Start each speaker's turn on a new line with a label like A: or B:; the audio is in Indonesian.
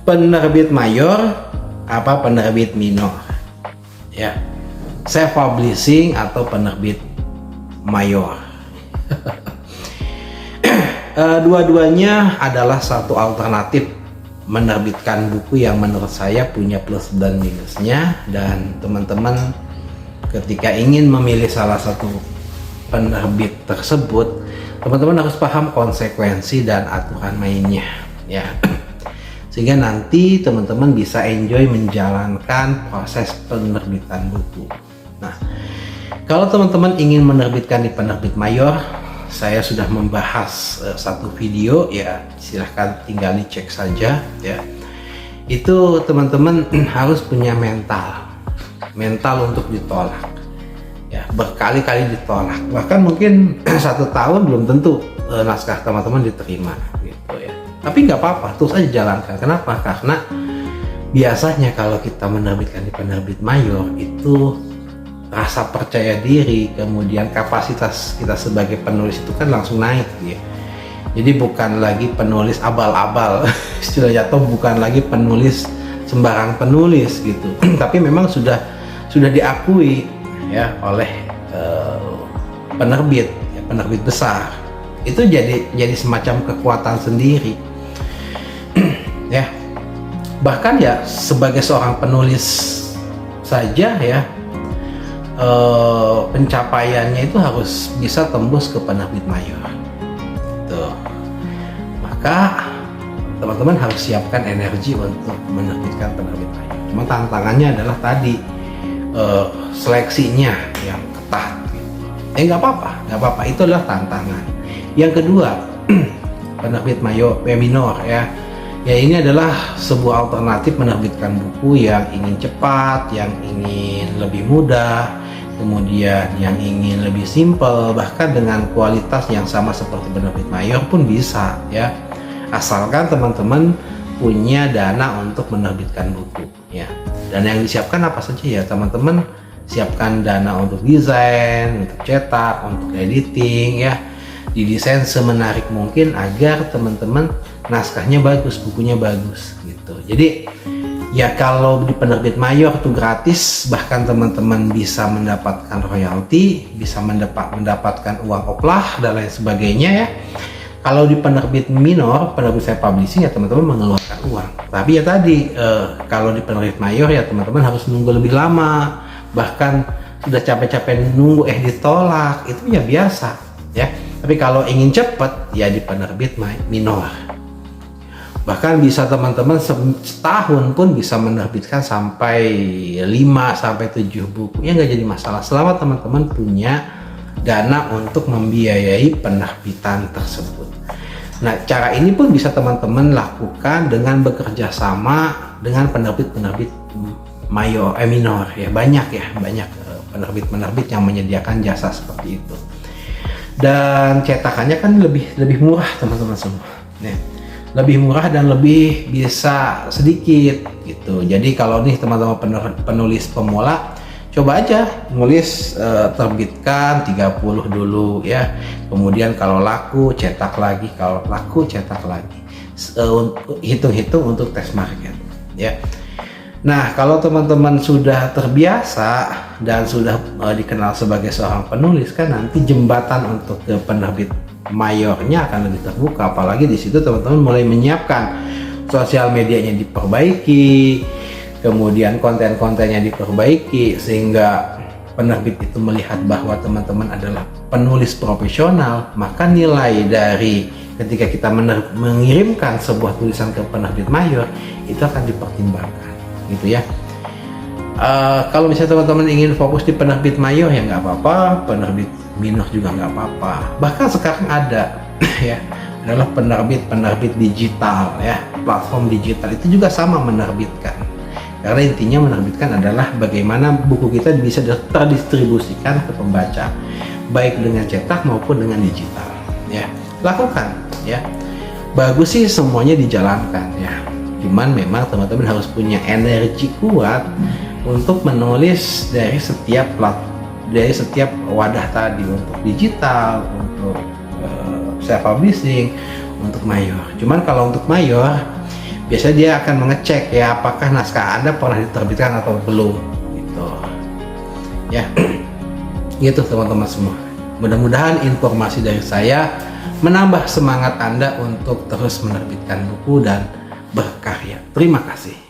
A: penerbit mayor apa penerbit minor ya, self publishing atau penerbit mayor. Dua-duanya adalah satu alternatif menerbitkan buku yang menurut saya punya plus dan minusnya, dan teman-teman ketika ingin memilih salah satu penerbit tersebut, teman-teman harus paham konsekuensi dan aturan mainnya ya, sehingga nanti teman-teman bisa enjoy menjalankan proses penerbitan buku. Nah, kalau teman-teman ingin menerbitkan di penerbit mayor, saya sudah membahas satu video ya, silahkan tinggal dicek saja ya. Itu teman-teman harus punya mental untuk ditolak ya, berkali-kali ditolak, bahkan mungkin 1 tahun belum tentu naskah teman-teman diterima gitu ya. Tapi nggak apa-apa, terus aja jalankan. Kenapa? Karena biasanya kalau kita menerbitkan di penerbit mayor itu rasa percaya diri, kemudian kapasitas kita sebagai penulis itu kan langsung naik ya. Jadi bukan lagi penulis abal-abal istilahnya, atau bukan lagi penulis sembarang penulis gitu. Tapi memang sudah diakui ya oleh penerbit ya, penerbit besar. Itu jadi semacam kekuatan sendiri ya. Bahkan ya sebagai seorang penulis saja ya, pencapaiannya itu harus bisa tembus ke penerbit mayor. Tuh. Maka teman-teman harus siapkan energi untuk menerbitkan penerbit mayor. Cuma tantangannya adalah tadi seleksinya yang ketat. Gitu. Nggak apa-apa, itu adalah tantangan. Yang kedua, penerbit mayor minor ya. Ya, ini adalah sebuah alternatif menerbitkan buku yang ingin cepat, yang ingin lebih mudah, kemudian yang ingin lebih simpel, bahkan dengan kualitas yang sama seperti penerbit mayor pun bisa ya, asalkan teman-teman punya dana untuk menerbitkan buku ya. Dan yang disiapkan apa saja ya, teman-teman siapkan dana untuk desain, untuk cetak, untuk editing ya, didesain semenarik mungkin agar teman-teman naskahnya bagus, bukunya bagus gitu. Jadi ya kalau di penerbit mayor itu gratis, bahkan teman-teman bisa mendapatkan royalti, bisa mendapatkan uang oplah dan lain sebagainya ya. Kalau di penerbit minor, penerbit self publishing ya teman-teman mengeluarkan uang. Tapi ya tadi kalau di penerbit mayor ya teman-teman harus nunggu lebih lama, bahkan sudah capek-capek nunggu ditolak, itu ya biasa ya. Tapi kalau ingin cepat ya di penerbit minor. Bahkan bisa teman-teman setahun pun bisa menerbitkan sampai 5-7 buku. Ya nggak jadi masalah selama teman-teman punya dana untuk membiayai penerbitan tersebut. Nah, cara ini pun bisa teman-teman lakukan dengan bekerja sama dengan penerbit-penerbit minor ya. Banyak penerbit-penerbit yang menyediakan jasa seperti itu. Dan cetakannya kan lebih murah teman-teman semua. Nah, lebih murah dan lebih bisa sedikit gitu. Jadi kalau nih teman-teman penulis pemula, coba aja nulis terbitkan 30 dulu ya. Kemudian kalau laku cetak lagi, kalau laku cetak lagi. Hitung-hitung untuk tes market ya. Nah, kalau teman-teman sudah terbiasa dan sudah dikenal sebagai seorang penulis, kan nanti jembatan untuk ke penerbit mayornya akan lebih terbuka. Apalagi di situ teman-teman mulai menyiapkan sosial medianya diperbaiki, kemudian konten-kontennya diperbaiki, sehingga penerbit itu melihat bahwa teman-teman adalah penulis profesional. Maka nilai dari ketika kita mengirimkan sebuah tulisan ke penerbit mayor itu akan dipertimbangkan gitu ya. Kalau misalnya teman-teman ingin fokus di penerbit mayor ya nggak apa-apa, penerbit minor juga nggak apa-apa. Bahkan sekarang ada ya, adalah penerbit digital ya, platform digital itu juga sama menerbitkan. Karena intinya menerbitkan adalah bagaimana buku kita bisa terdistribusikan ke pembaca, baik dengan cetak maupun dengan digital ya. Lakukan ya. Bagus sih semuanya dijalankan ya. Cuman memang teman-teman harus punya energi kuat untuk menulis dari setiap wadah tadi, untuk digital, untuk self publishing, untuk mayor. Cuman kalau untuk mayor biasanya dia akan mengecek ya apakah naskah Anda pernah diterbitkan atau belum gitu ya. Gitu teman-teman semua, mudah-mudahan informasi dari saya menambah semangat Anda untuk terus menerbitkan buku dan berkarya. Terima kasih.